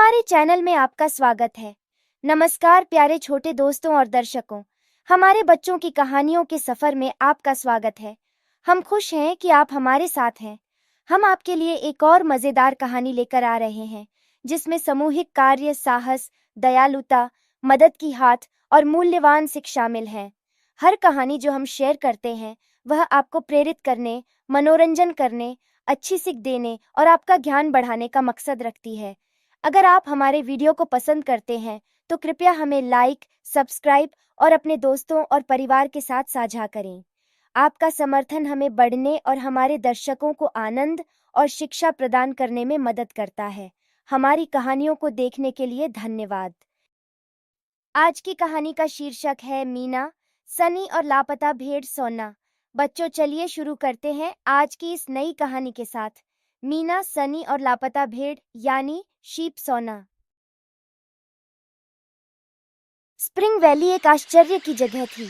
हमारे चैनल में आपका स्वागत है। नमस्कार प्यारे छोटे दोस्तों और दर्शकों, हमारे बच्चों की कहानियों के सफर में आपका स्वागत है। हम खुश हैं कि आप हमारे साथ हैं। हम आपके लिए एक और मजेदार कहानी लेकर आ रहे हैं जिसमें सामूहिक कार्य, साहस, दयालुता, मदद की हाथ और मूल्यवान सीख शामिल हैं। हर कहानी जो हम शेयर करते हैं वह आपको प्रेरित करने, मनोरंजन करने, अच्छी सीख देने और आपका ज्ञान बढ़ाने का मकसद रखती है। अगर आप हमारे वीडियो को पसंद करते हैं तो कृपया हमें लाइक, सब्सक्राइब और अपने दोस्तों और परिवार के साथ साझा करें। आपका समर्थन हमें बढ़ने और हमारे दर्शकों को आनंद और शिक्षा प्रदान करने में मदद करता है। हमारी कहानियों को देखने के लिए धन्यवाद। आज की कहानी का शीर्षक है मीना, सनी और लापता भेड़ सोना। बच्चों, चलिए शुरू करते हैं आज की इस नई कहानी के साथ। मीना, सनी और लापता भेड़ यानी शीप सोना। स्प्रिंग वैली एक आश्चर्य की जगह थी।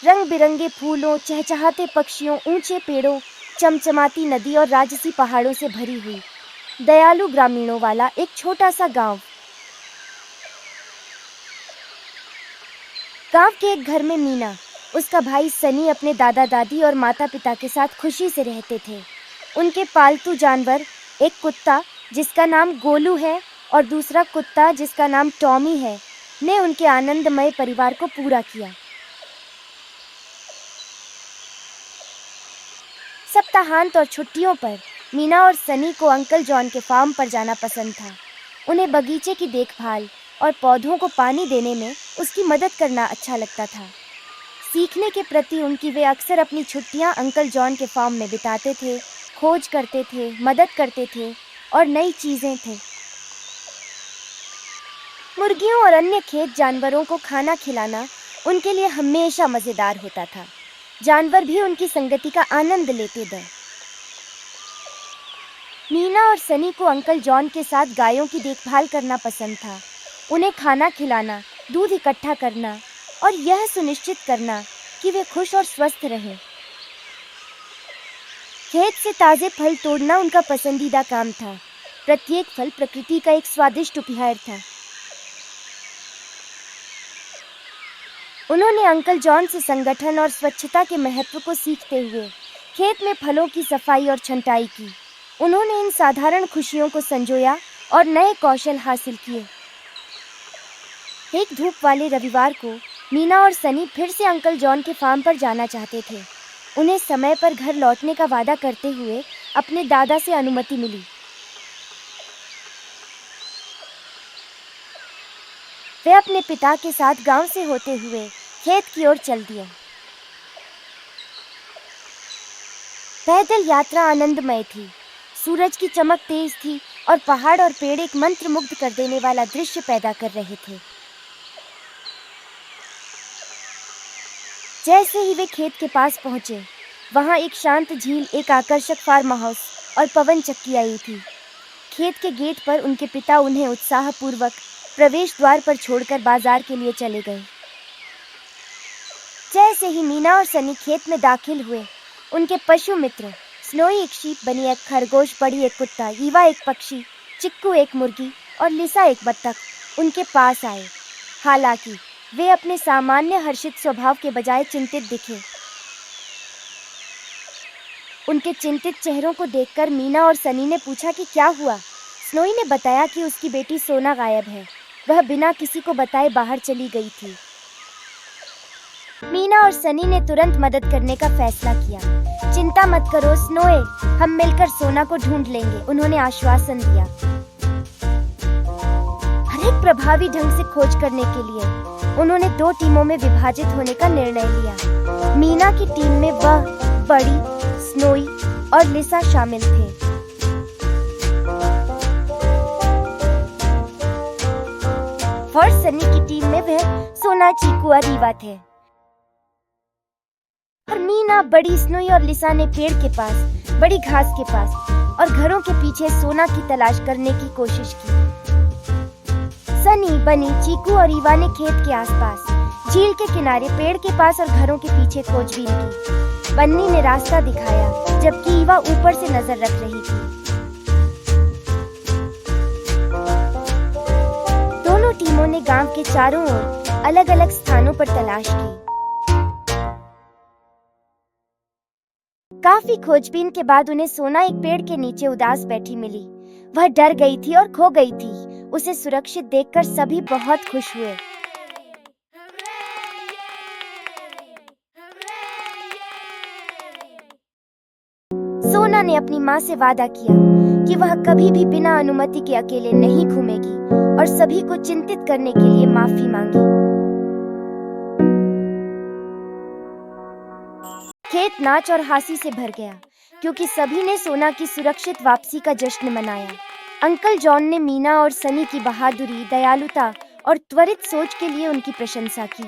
रंग बिरंगे फूलों, चहचहाते पक्षियों, ऊंचे पेड़ों, चमचमाती नदी और राजसी पहाड़ों से भरी हुई दयालु ग्रामीणों वाला एक छोटा सा गांव। गांव के एक घर में मीना, उसका भाई सनी अपने दादा दादी और माता पिता के साथ खुशी से रहते थे। उनके पालतू जानवर, एक कुत्ता जिसका नाम गोलू है और दूसरा कुत्ता जिसका नाम टॉमी है, ने उनके आनंदमय परिवार को पूरा किया। सप्ताहांत और छुट्टियों पर मीना और सनी को अंकल जॉन के फार्म पर जाना पसंद था। उन्हें बगीचे की देखभाल और पौधों को पानी देने में उसकी मदद करना अच्छा लगता था। सीखने के प्रति उनकी वे अक्सर अपनी छुट्टियां अंकल जॉन के फार्म में बिताते थे, खोज करते थे, मदद करते थे और नई चीजें थे। मुर्गियों और अन्य खेत जानवरों को खाना खिलाना उनके लिए हमेशा मजेदार होता था। जानवर भी उनकी संगति का आनंद लेते थे। मीना और सनी को अंकल जॉन के साथ गायों की देखभाल करना पसंद था। उन्हें खाना खिलाना, दूध इकट्ठा करना और यह सुनिश्चित करना कि वे खुश और स्वस्थ रहें। खेत से ताजे फल तोड़ना उनका पसंदीदा काम था। प्रत्येक फल प्रकृति का एक स्वादिष्ट उपहार था। उन्होंने अंकल जॉन से संगठन और स्वच्छता के महत्व को सीखते हुए खेत में फलों की सफाई और छंटाई की। उन्होंने इन साधारण खुशियों को संजोया और नए कौशल हासिल किए। एक धूप वाले रविवार को मीना और सनी फिर से अंकल जॉन के फार्म पर जाना चाहते थे। उन्हें समय पर घर लौटने का वादा करते हुए अपने दादा से अनुमति मिली। वे अपने पिता के साथ गांव से होते हुए खेत की ओर चल दिए। पैदल यात्रा आनंदमय थी। सूरज की चमक तेज थी और पहाड़ और पेड़ एक मंत्रमुग्ध कर देने वाला दृश्य पैदा कर रहे थे। जैसे ही वे खेत के पास पहुंचे, वहां एक शांत झील, एक आकर्षक फार्म हाउस और पवन चक्की आई थी। खेत के गेट पर उनके पिता उन्हें उत्साहपूर्वक प्रवेश द्वार पर छोड़कर बाजार के लिए चले गए। जैसे ही मीना और सनी खेत में दाखिल हुए, उनके पशु मित्र स्नोई एक शीप, बनी एक खरगोश, बड़ी एक कुत्ता, ईवा एक पक्षी, चिक्कू एक मुर्गी और लिसा एक बत्तख उनके पास आए। हालांकि वे अपने सामान्य हर्षित स्वभाव के बजाय चिंतित दिखे। उनके चिंतित चेहरों को देखकर मीना और सनी ने पूछा कि क्या हुआ। स्नोई ने बताया कि उसकी बेटी सोना गायब है। वह बिना किसी को बताए बाहर चली गई थी। मीना और सनी ने तुरंत मदद करने का फैसला किया। चिंता मत करो स्नोए, हम मिलकर सोना को ढूंढ लेंगे, उन्होंने आश्वासन दिया। हर एक प्रभावी ढंग से खोज करने के लिए उन्होंने 2 टीमों में विभाजित होने का निर्णय लिया। मीना की टीम में वह, बड़ी, स्नोई और लिसा शामिल थे। और सनी की टीम में वह, सोना, चीकू और रीवा थे। और मीना, बड़ी, स्नोई और लिसा ने पेड़ के पास, बड़ी घास के पास और घरों के पीछे सोना की तलाश करने की कोशिश की। सनी, बनी, चीकू और ईवा ने खेत के आसपास, झील के किनारे, पेड़ के पास और घरों के पीछे खोजबीन की। बन्नी ने रास्ता दिखाया, जबकि ईवा ऊपर से नजर रख रही थी। गांव के चारों ओर अलग अलग स्थानों पर तलाश की। काफी खोजबीन के बाद उन्हें सोना एक पेड़ के नीचे उदास बैठी मिली। वह डर गई थी और खो गई थी। उसे सुरक्षित देखकर सभी बहुत खुश हुए। सोना ने अपनी माँ से वादा किया कि वह कभी भी बिना अनुमति के अकेले नहीं घूमेगी और सभी को चिंतित करने के लिए माफी मांगी। खेत नाच और हंसी से भर गया क्योंकि सभी ने सोना की सुरक्षित वापसी का जश्न मनाया। अंकल जॉन ने मीना और सनी की बहादुरी, दयालुता और त्वरित सोच के लिए उनकी प्रशंसा की।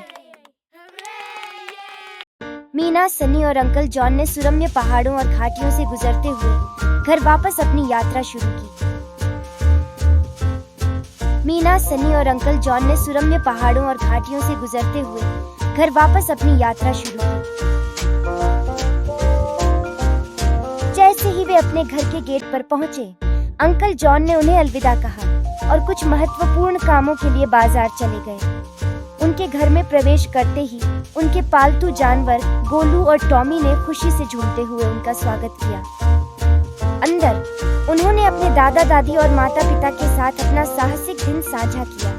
मीना, सनी और अंकल जॉन ने सुरम्य पहाड़ों और घाटियों से गुजरते हुए घर वापस अपनी यात्रा शुरू की। मीना, सनी और अंकल जॉन ने सुरम्य पहाड़ों और घाटियों से गुजरते हुए घर वापस अपनी यात्रा शुरू की। जैसे ही वे अपने घर के गेट पर पहुंचे, अंकल जॉन ने उन्हें अलविदा कहा और कुछ महत्वपूर्ण कामों के लिए बाजार चले गए। उनके घर में प्रवेश करते ही उनके पालतू जानवर गोलू और टॉमी ने खुशी से झूमते हुए उनका स्वागत किया। अंदर उन्होंने अपने दादा दादी और माता पिता के साथ अपना साहसिक दिन साझा किया।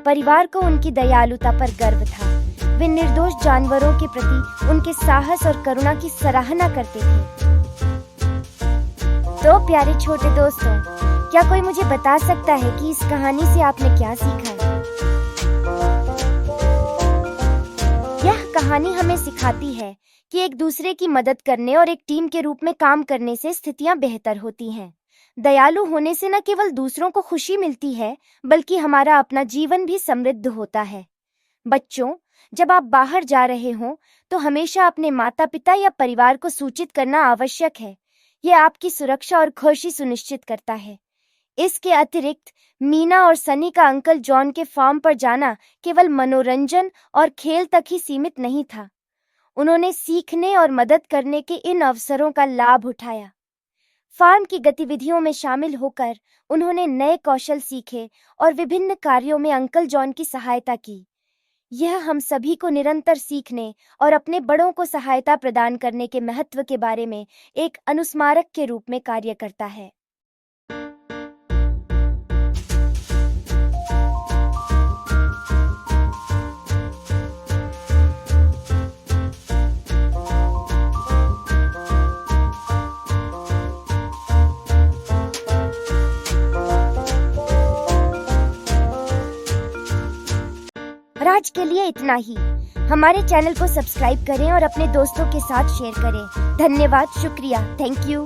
परिवार को उनकी दयालुता पर गर्व था। वे निर्दोष जानवरों के प्रति उनके साहस और करुणा की सराहना करते थे। तो प्यारे छोटे दोस्तों, क्या कोई मुझे बता सकता है कि इस कहानी से आपने क्या सीखा है? यह कहानी हमें सिखाती है कि एक दूसरे की मदद करने और एक टीम के रूप में काम करने से स्थितियां बेहतर होती हैं। दयालु होने से न केवल दूसरों को खुशी मिलती है, बल्कि हमारा अपना जीवन भी समृद्ध होता है। बच्चों, जब आप बाहर जा रहे हों, तो हमेशा अपने माता पिता या परिवार को सूचित करना आवश्यक है। यह आपकी सुरक्षा और खुशी सुनिश्चित करता है। इसके अतिरिक्त मीना और सनी का अंकल जॉन के फार्म पर जाना केवल मनोरंजन और खेल तक ही सीमित नहीं था। उन्होंने सीखने और मदद करने के इन अवसरों का लाभ उठाया। फार्म की गतिविधियों में शामिल होकर उन्होंने नए कौशल सीखे और विभिन्न कार्यों में अंकल जॉन की सहायता की। यह हम सभी को निरंतर सीखने और अपने बड़ों को सहायता प्रदान करने के महत्व के बारे में एक अनुस्मारक के रूप में कार्य करता है। आज के लिए इतना ही। हमारे चैनल को सब्सक्राइब करें और अपने दोस्तों के साथ शेयर करें। धन्यवाद, शुक्रिया, थैंक यू।